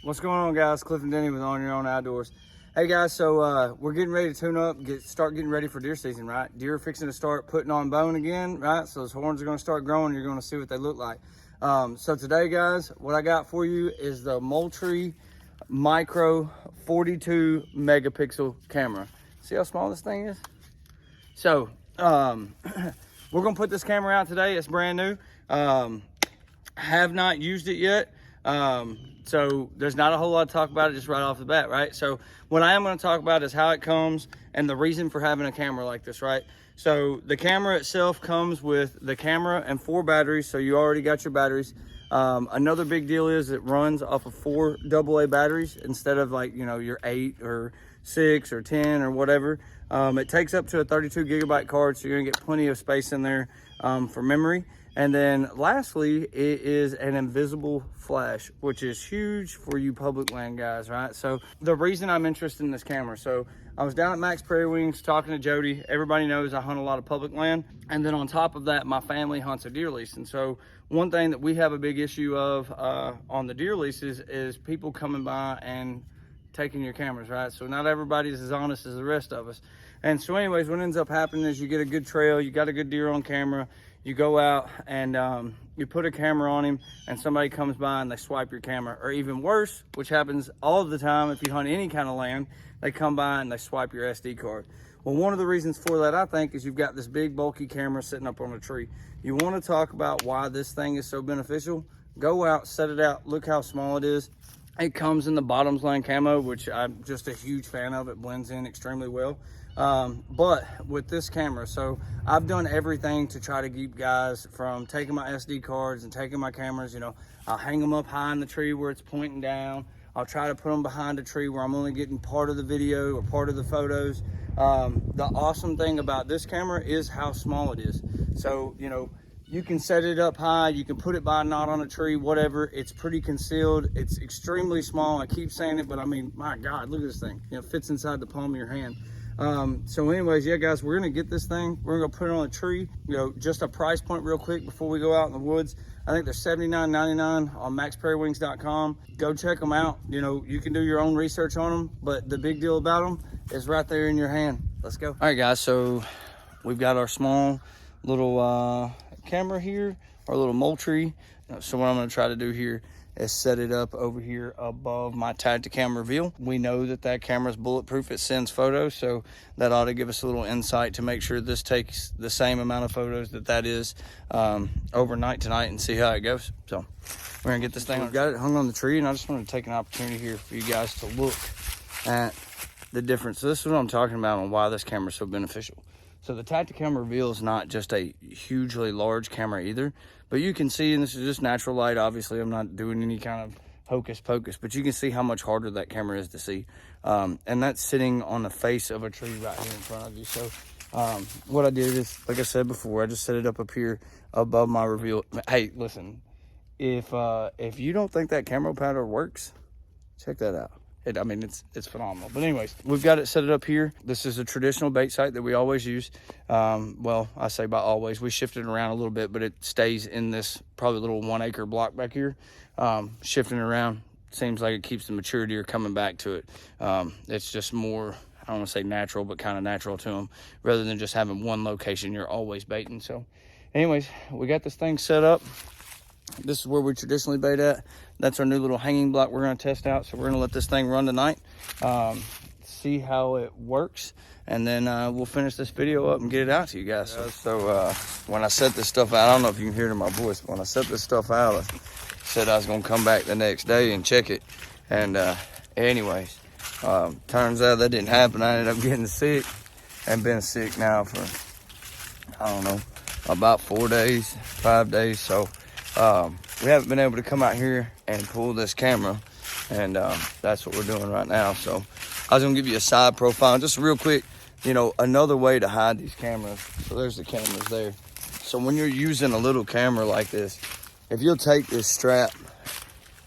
What's going on, guys? Cliff and Denny with On Your Own Outdoors. Hey guys, so we're getting ready to tune up, start getting ready for deer season, right? Deer are fixing to start putting on bone again, right? So those horns are going to start growing. You're going to see what they look like. So today, guys, what I got for you is the Moultrie Micro 42 megapixel camera. See how small this thing is? So we're going to put this camera out today. It's brand new. Have not used it yet. So there's not a whole lot to talk about it just right off the bat, right? So what I am going to talk about is how it comes and the reason for having a camera like this, right? So the camera itself comes with the camera and 4 batteries. So you already got your batteries. Another big deal is it runs off of 4 AA batteries instead of, like, you know, your 8 or 6 or 10 or whatever. It takes up to a 32 gigabyte card, so you're gonna get plenty of space in there for memory. And then lastly, it is an invisible flash, which is huge for you public land guys, right? So the reason I'm interested in this camera, so I was down at Max Prairie Wings talking to Jody. Everybody knows I hunt a lot of public land. And then on top of that, my family hunts a deer lease. And so one thing that we have a big issue of on the deer leases is people coming by and taking your cameras, right? So not everybody's as honest as the rest of us. And so anyways, what ends up happening is you get a good trail, you got a good deer on camera, you go out and you put a camera on him and somebody comes by and they swipe your camera. Or even worse, which happens all the time if you hunt any kind of land, they come by and they swipe your SD card. Well, one of the reasons for that, I think, is you've got this big bulky camera sitting up on a tree. You want to talk about why this thing is so beneficial? Go out, set it out, look how small it is. It comes in the bottoms line camo, which I'm just a huge fan of. It blends in extremely well. But with this camera, so I've done everything to try to keep guys from taking my SD cards and taking my cameras. You know, I'll hang them up high in the tree where it's pointing down. I'll try to put them behind a tree where I'm only getting part of the video or part of the photos. The awesome thing about this camera is how small it is. So, you know, you can set it up high, you can put it by a knot on a tree, whatever. It's pretty concealed. It's extremely small. I keep saying it, but I mean, my God, look at this thing. You know, it fits inside the palm of your hand. So anyways, yeah, guys, we're gonna get this thing. We're gonna put it on a tree. You know, just a price point real quick before we go out in the woods. I think they're $79.99 on maxprairiewings.com. Go check them out. You know, you can do your own research on them, but the big deal about them is right there in your hand. Let's go. All right, guys, so we've got our small little camera here, our little Moultrie. So what I'm going to try to do here is set it up over here above my Tacticam reveal. We know that that camera is bulletproof. It sends photos, so that ought to give us a little insight to make sure this takes the same amount of photos that is overnight tonight, and see how it goes. So we're gonna get this thing. We've got it hung on the tree, and I just want to take an opportunity here for you guys to look at the difference. So this is what I'm talking about on why this camera is so beneficial. So the Tacticam reveal is not just a hugely large camera either, but you can see, and this is just natural light, obviously I'm not doing any kind of hocus pocus, but you can see how much harder that camera is to see. And that's sitting on the face of a tree right here in front of you. So what I did is, like I said before, I just set it up here above my reveal. Hey, listen, if you don't think that camera paddle works, check that out. I mean, it's phenomenal. But anyways, we've got it set it up here. This is a traditional bait site that we always use. Well, I say by always. We shift it around a little bit, but it stays in this probably little 1 acre block back here. Shifting around seems like it keeps the mature deer coming back to it. It's just more, I don't want to say natural, but kind of natural to them, rather than just having one location you're always baiting. So anyways, we got this thing set up. This is where we traditionally bait at. That's our new little hanging block we're going to test out. So we're going to let this thing run tonight, see how it works, and then we'll finish this video up and get it out to you guys. So when I set this stuff out, I don't know if you can hear it in my voice, but when I set this stuff out, I said I was going to come back the next day and check it. And anyways, turns out that didn't happen. I ended up getting sick and been sick now for, I don't know, about 4 days, 5 days. So we haven't been able to come out here and pull this camera, and that's what we're doing right now. So I was gonna give you a side profile just real quick. You know, another way to hide these cameras. So there's the cameras there. So when you're using a little camera like this, if you'll take this strap,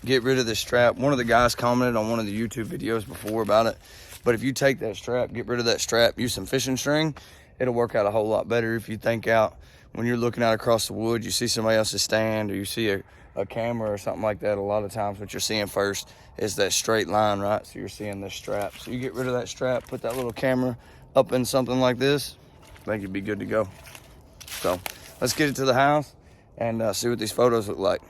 get rid of this strap. One of the guys commented on one of the YouTube videos before about it, but if you take that strap, get rid of that strap, use some fishing string, it'll work out a whole lot better. If you think out when you're looking out across the woods, you see somebody else's stand, or you see a camera or something like that, a lot of times what you're seeing first is that straight line, right? So you're seeing this strap. So you get rid of that strap, put that little camera up in something like this, I think you'd be good to go. So let's get it to the house and see what these photos look like.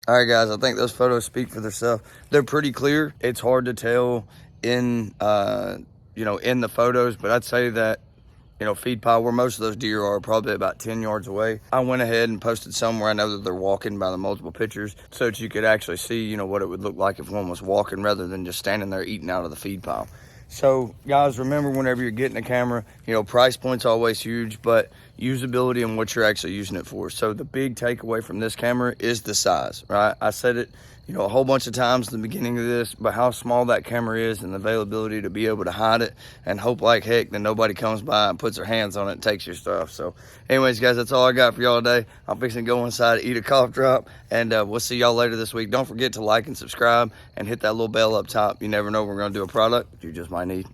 All right, guys, I think those photos speak for themselves. They're pretty clear. It's hard to tell in, in the photos, but I'd say that, feed pile where most of those deer are probably about 10 yards away. I went ahead and posted somewhere. I know that they're walking by the multiple pictures so that you could actually see, what it would look like if one was walking rather than just standing there eating out of the feed pile. So guys, remember, whenever you're getting a camera, price point's always huge, but usability and what you're actually using it for. So the big takeaway from this camera is the size, right? I said it, a whole bunch of times at the beginning of this, but how small that camera is and the availability to be able to hide it and hope like heck that nobody comes by and puts their hands on it and takes your stuff. So anyways, guys, that's all I got for y'all today. I'm fixing to go inside, eat a cough drop, and we'll see y'all later this week. Don't forget to like and subscribe and hit that little bell up top. You never know when we're going to do a product you just might need.